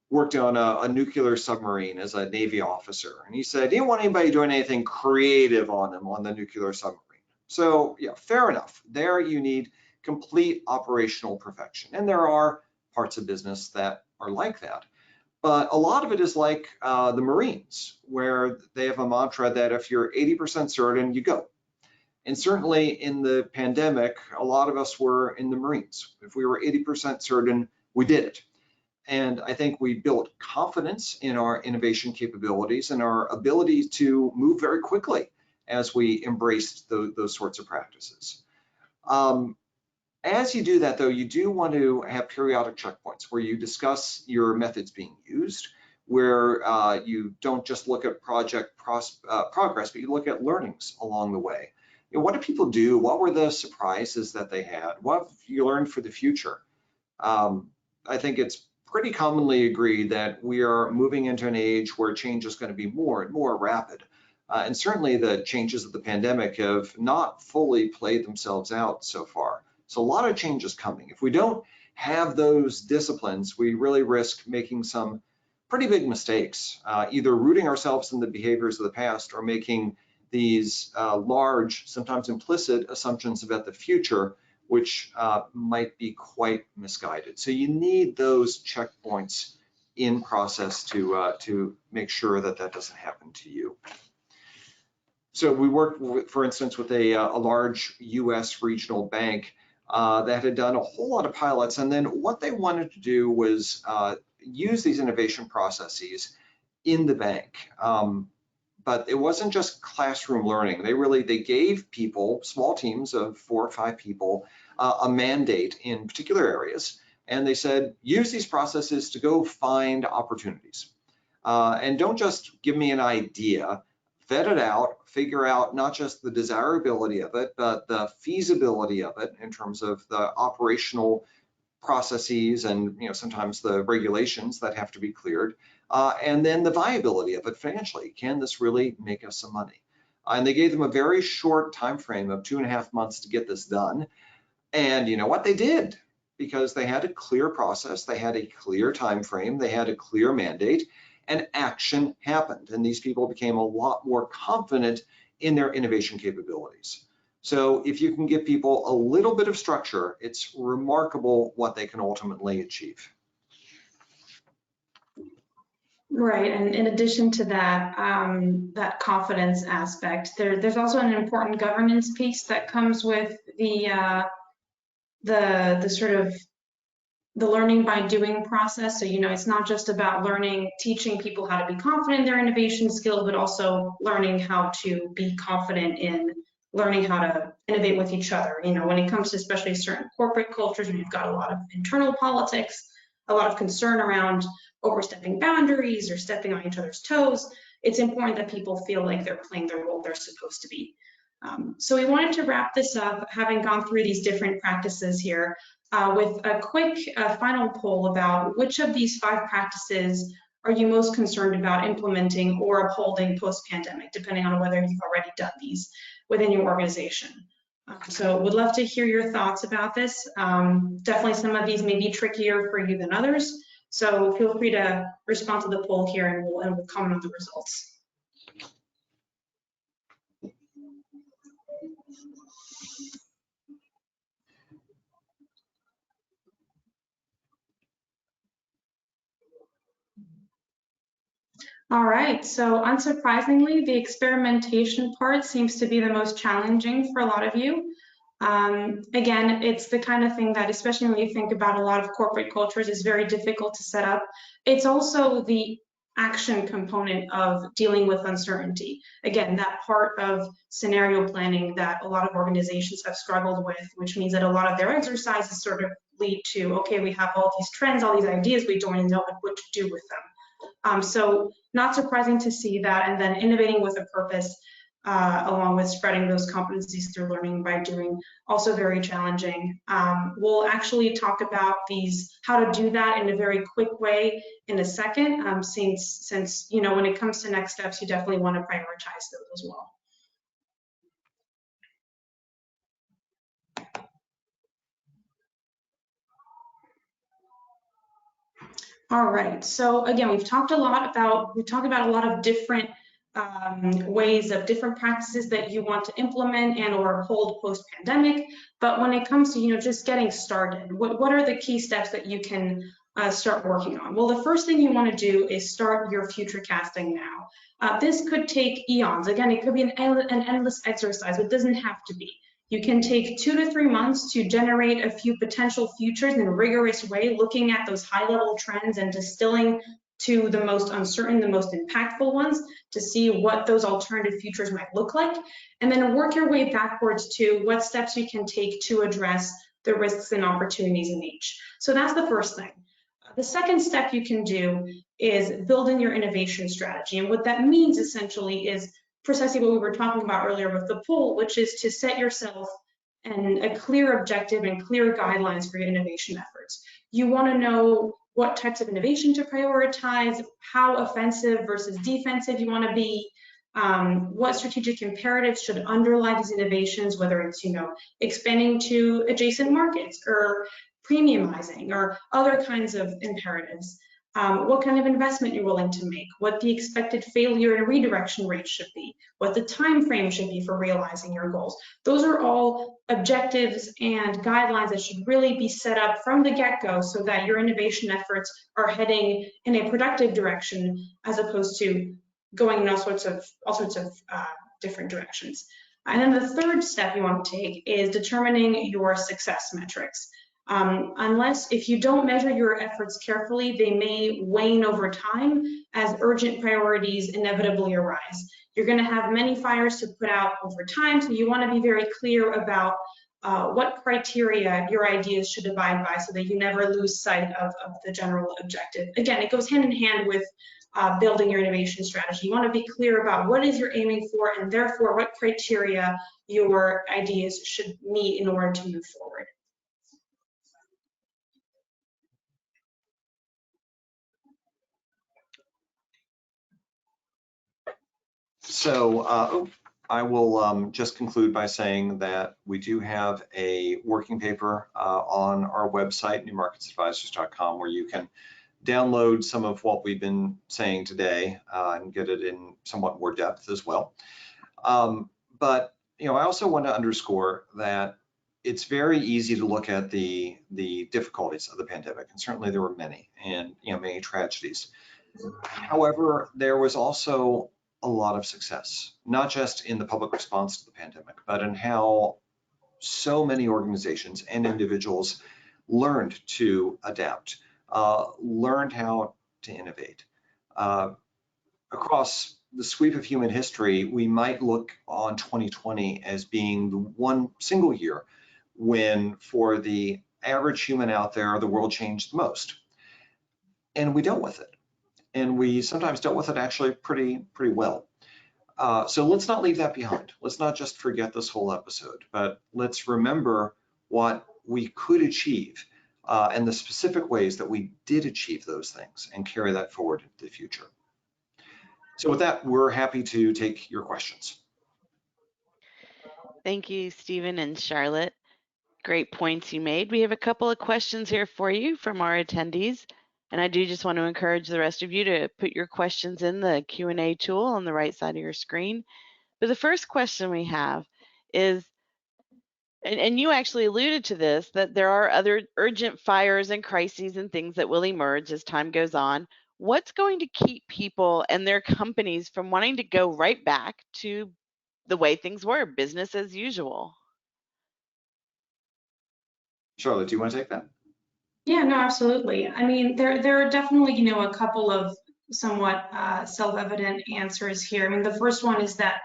worked on a nuclear submarine as a Navy officer, and he said he didn't want anybody doing anything creative on him on the nuclear submarine. So yeah, fair enough. There you need complete operational perfection, and there are parts of business that are like that. But a lot of it is like the Marines, where they have a mantra that if you're 80% certain, you go. And certainly in the pandemic, a lot of us were in the Marines. If we were 80% certain, we did it. And I think we built confidence in our innovation capabilities and our ability to move very quickly as we embraced those sorts of practices. As you do that, though, you do want to have periodic checkpoints where you discuss your methods being used, where you don't just look at project progress, but you look at learnings along the way. What do people do? What were the surprises that they had? What have you learned for the future? I think it's pretty commonly agreed that we are moving into an age where change is going to be more and more rapid. And certainly the changes of the pandemic have not fully played themselves out so far. So a lot of change is coming. If we don't have those disciplines, we really risk making some pretty big mistakes, either rooting ourselves in the behaviors of the past or making these large, sometimes implicit assumptions about the future, which might be quite misguided. So you need those checkpoints in process to make sure that that doesn't happen to you. So we worked, for instance, with a large US regional bank that had done a whole lot of pilots, and then what they wanted to do was use these innovation processes in the bank. But it wasn't just classroom learning. They gave people, small teams of 4 or 5 people, a mandate in particular areas, and they said, use these processes to go find opportunities. And don't just give me an idea, vet it out, figure out not just the desirability of it, but the feasibility of it in terms of the operational processes and sometimes the regulations that have to be cleared, and then the viability of it financially. Can this really make us some money? And they gave them a very short time frame of 2.5 months to get this done. And you know what? They did, because they had a clear process, they had a clear time frame, they had a clear mandate, and action happened. And these people became a lot more confident in their innovation capabilities. So if you can give people a little bit of structure, it's remarkable what they can ultimately achieve. Right, and in addition to that, that confidence aspect, there's also an important governance piece that comes with the sort of the learning by doing process. So, it's not just about teaching people how to be confident in their innovation skills, but also learning how to be confident in learning how to innovate with each other. When it comes to especially certain corporate cultures, where you've got a lot of internal politics, a lot of concern around overstepping boundaries or stepping on each other's toes, it's important that people feel like they're playing the role they're supposed to be. So we wanted to wrap this up, having gone through these different practices here, with a quick final poll about which of these 5 practices are you most concerned about implementing or upholding post-pandemic, depending on whether you've already done these within your organization. So would love to hear your thoughts about this. Definitely some of these may be trickier for you than others, so feel free to respond to the poll here, and we'll comment on the results. All right, so unsurprisingly, the experimentation part seems to be the most challenging for a lot of you. Again, it's the kind of thing that, especially when you think about a lot of corporate cultures, is very difficult to set up. It's also the action component of dealing with uncertainty. Again, that part of scenario planning that a lot of organizations have struggled with, which means that a lot of their exercises sort of lead to, okay, we have all these trends, all these ideas, we don't even know what to do with them. So not surprising to see that, and then innovating with a purpose, along with spreading those competencies through learning by doing, also very challenging. We'll actually talk about how to do that in a very quick way in a second, since when it comes to next steps, you definitely want to prioritize those as well. All right, so again, we've talked about a lot of different ways of different practices that you want to implement and or uphold post-pandemic. But when it comes to just getting started, what are the key steps that you can start working on? Well, the first thing you want to do is start your future casting now. This could take eons. Again, it could be an endless exercise. It doesn't have to be. You can take 2 to 3 months to generate a few potential futures in a rigorous way, looking at those high-level trends and distilling to the most uncertain, the most impactful ones, to see what those alternative futures might look like, and then work your way backwards to what steps you can take to address the risks and opportunities in each. So that's the first thing. The second step you can do is building your innovation strategy. And what that means essentially is precisely what we were talking about earlier with the poll, which is to set yourself a clear objective and clear guidelines for your innovation efforts. You want to know what types of innovation to prioritize, how offensive versus defensive you want to be, what strategic imperatives should underlie these innovations, whether it's expanding to adjacent markets or premiumizing or other kinds of imperatives. what kind of investment you're willing to make, what the expected failure and redirection rate should be, what the time frame should be for realizing your goals. Those are all objectives and guidelines that should really be set up from the get-go so that your innovation efforts are heading in a productive direction as opposed to going in all sorts of different directions. And then the third step you want to take is determining your success metrics. If you don't measure your efforts carefully, they may wane over time as urgent priorities inevitably arise. You're going to have many fires to put out over time, so you want to be very clear about what criteria your ideas should abide by so that you never lose sight of the general objective. Again, it goes hand in hand with building your innovation strategy. You want to be clear about what is you're aiming for and therefore what criteria your ideas should meet in order to move forward. So I will just conclude by saying that we do have a working paper on our website, newmarketsadvisors.com, where you can download some of what we've been saying today and get it in somewhat more depth as well. But I also want to underscore that it's very easy to look at the difficulties of the pandemic, and certainly there were many, and many tragedies. However, there was also a lot of success, not just in the public response to the pandemic, but in how so many organizations and individuals learned to adapt, learned how to innovate. Across the sweep of human history, we might look on 2020 as being the one single year when, for the average human out there, the world changed the most. And we dealt with it. And we sometimes dealt with it actually pretty well. So let's not leave that behind. Let's not just forget this whole episode, but let's remember what we could achieve and the specific ways that we did achieve those things and carry that forward into the future. So with that, we're happy to take your questions. Thank you, Stephen and Charlotte. Great points you made. We have a couple of questions here for you from our attendees. And I do just want to encourage the rest of you to put your questions in the Q&A tool on the right side of your screen. But the first question we have is, and you actually alluded to this, that there are other urgent fires and crises and things that will emerge as time goes on. What's going to keep people and their companies from wanting to go right back to the way things were, business as usual? Charlotte, do you want to take that? Yeah, no, absolutely. I mean, there are definitely, a couple of somewhat self-evident answers here. I mean, the first one is that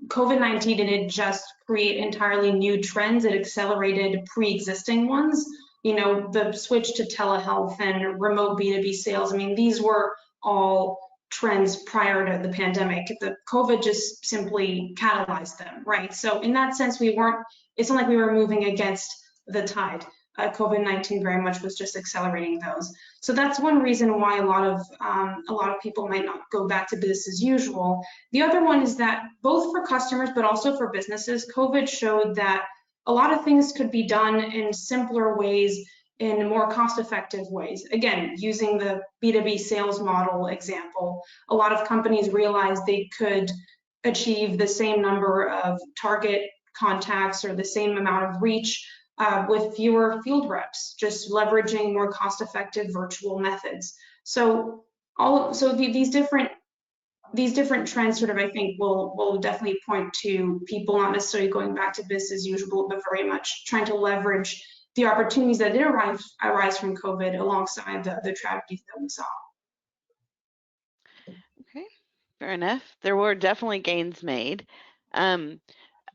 COVID-19 didn't just create entirely new trends, it accelerated pre-existing ones. The switch to telehealth and remote B2B sales, I mean, these were all trends prior to the pandemic. The COVID just simply catalyzed them, right? So in that sense, it's not like we were moving against the tide. COVID-19 very much was just accelerating those. So that's one reason why a lot of people might not go back to business as usual. The other one is that both for customers but also for businesses, COVID showed that a lot of things could be done in simpler ways, in more cost-effective ways. Again, using the B2B sales model example, a lot of companies realized they could achieve the same number of target contacts or the same amount of reach with fewer field reps, just leveraging more cost-effective virtual methods. So these different trends sort of, I think, will definitely point to people not necessarily going back to business as usual, but very much trying to leverage the opportunities that did arise from COVID alongside the tragedies that we saw. Okay, fair enough. There were definitely gains made.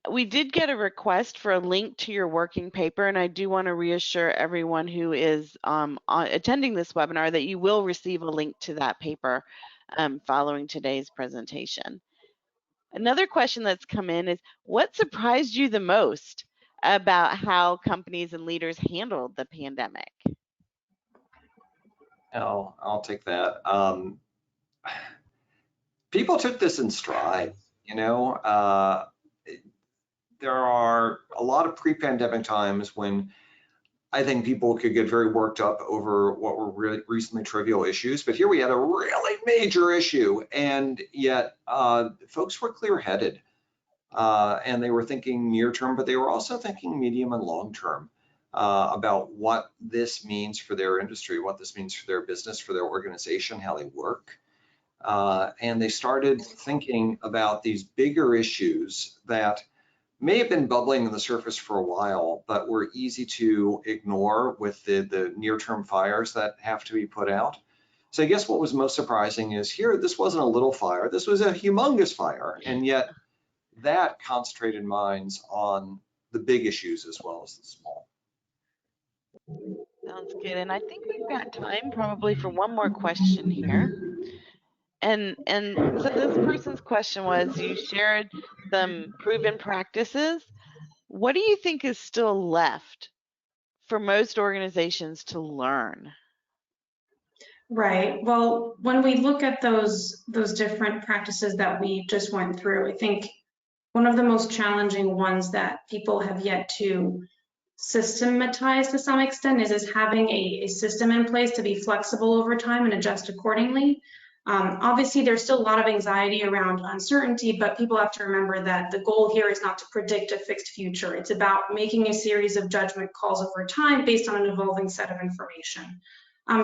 We did get a request for a link to your working paper, and I do want to reassure everyone who is attending this webinar that you will receive a link to that paper following today's presentation. Another question that's come in is, what surprised you the most about how companies and leaders handled the pandemic? I'll take that. People took this in stride, there are a lot of pre-pandemic times when I think people could get very worked up over what were really recently trivial issues, but here we had a really major issue, and yet folks were clear-headed, and they were thinking near term, but they were also thinking medium and long term about what this means for their industry, what this means for their business, for their organization, how they work. And they started thinking about these bigger issues that may have been bubbling on the surface for a while, but were easy to ignore with the near-term fires that have to be put out. So I guess what was most surprising is here, this wasn't a little fire, this was a humongous fire, and yet that concentrated minds on the big issues as well as the small. Sounds good. And I think we've got time probably for one more question here. And so this person's question was, you shared some proven practices. What do you think is still left for most organizations to learn? Right. Well, when we look at those different practices that we just went through, I think one of the most challenging ones that people have yet to systematize to some extent is having a system in place to be flexible over time and adjust accordingly. Obviously, there's still a lot of anxiety around uncertainty, but people have to remember that the goal here is not to predict a fixed future. It's about making a series of judgment calls over time based on an evolving set of information.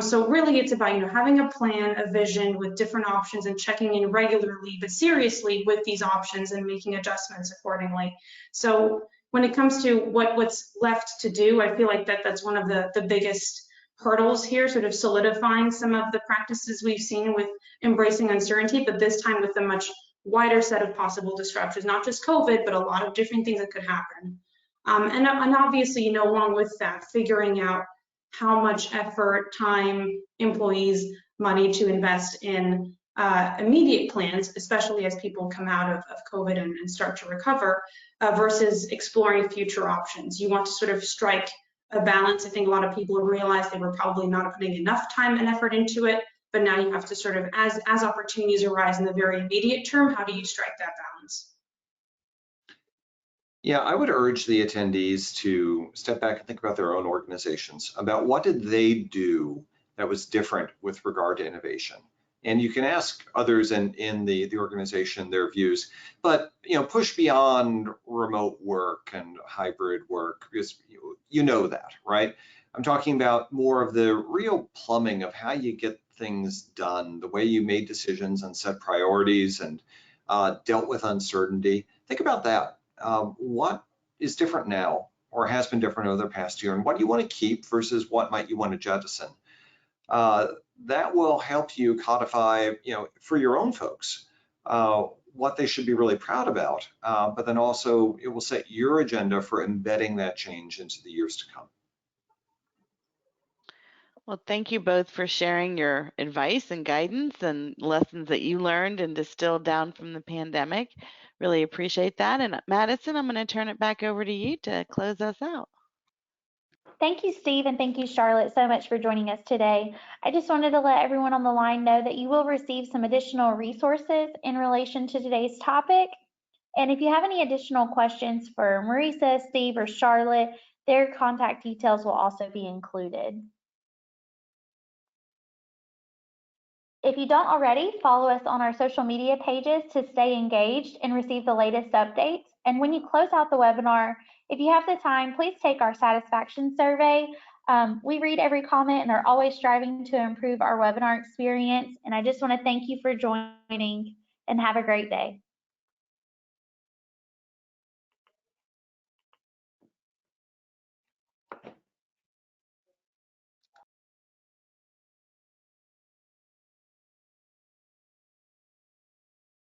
So really, it's about having a plan, a vision with different options and checking in regularly but seriously with these options and making adjustments accordingly. So when it comes to what's left to do, I feel like that's one of the biggest hurdles here, sort of solidifying some of the practices we've seen with embracing uncertainty, but this time with a much wider set of possible disruptions, not just COVID, but a lot of different things that could happen. And obviously, along with that, figuring out how much effort, time, employees, money to invest in immediate plans, especially as people come out of COVID and start to recover, versus exploring future options. You want to sort of strike a balance. I think a lot of people have realized they were probably not putting enough time and effort into it, but now you have to sort of, as opportunities arise in the very immediate term, how do you strike that balance? Yeah, I would urge the attendees to step back and think about their own organizations, about what did they do that was different with regard to innovation. And you can ask others in the organization their views, but push beyond remote work and hybrid work, because you know that, right? I'm talking about more of the real plumbing of how you get things done, the way you made decisions and set priorities and dealt with uncertainty. Think about that. What is different now or has been different over the past year, and what do you want to keep versus what might you want to jettison? That will help you codify, for your own folks, what they should be really proud about, but then also it will set your agenda for embedding that change into the years to come. Well, thank you both for sharing your advice and guidance and lessons that you learned and distilled down from the pandemic. Really appreciate that. And Madison, I'm going to turn it back over to you to close us out. Thank you, Steve, and thank you, Charlotte, so much for joining us today. I just wanted to let everyone on the line know that you will receive some additional resources in relation to today's topic. And if you have any additional questions for Marisa, Steve, or Charlotte, their contact details will also be included. If you don't already, follow us on our social media pages to stay engaged and receive the latest updates. And when you close out the webinar, if you have the time, please take our satisfaction survey. We read every comment and are always striving to improve our webinar experience. And I just want to thank you for joining and have a great day.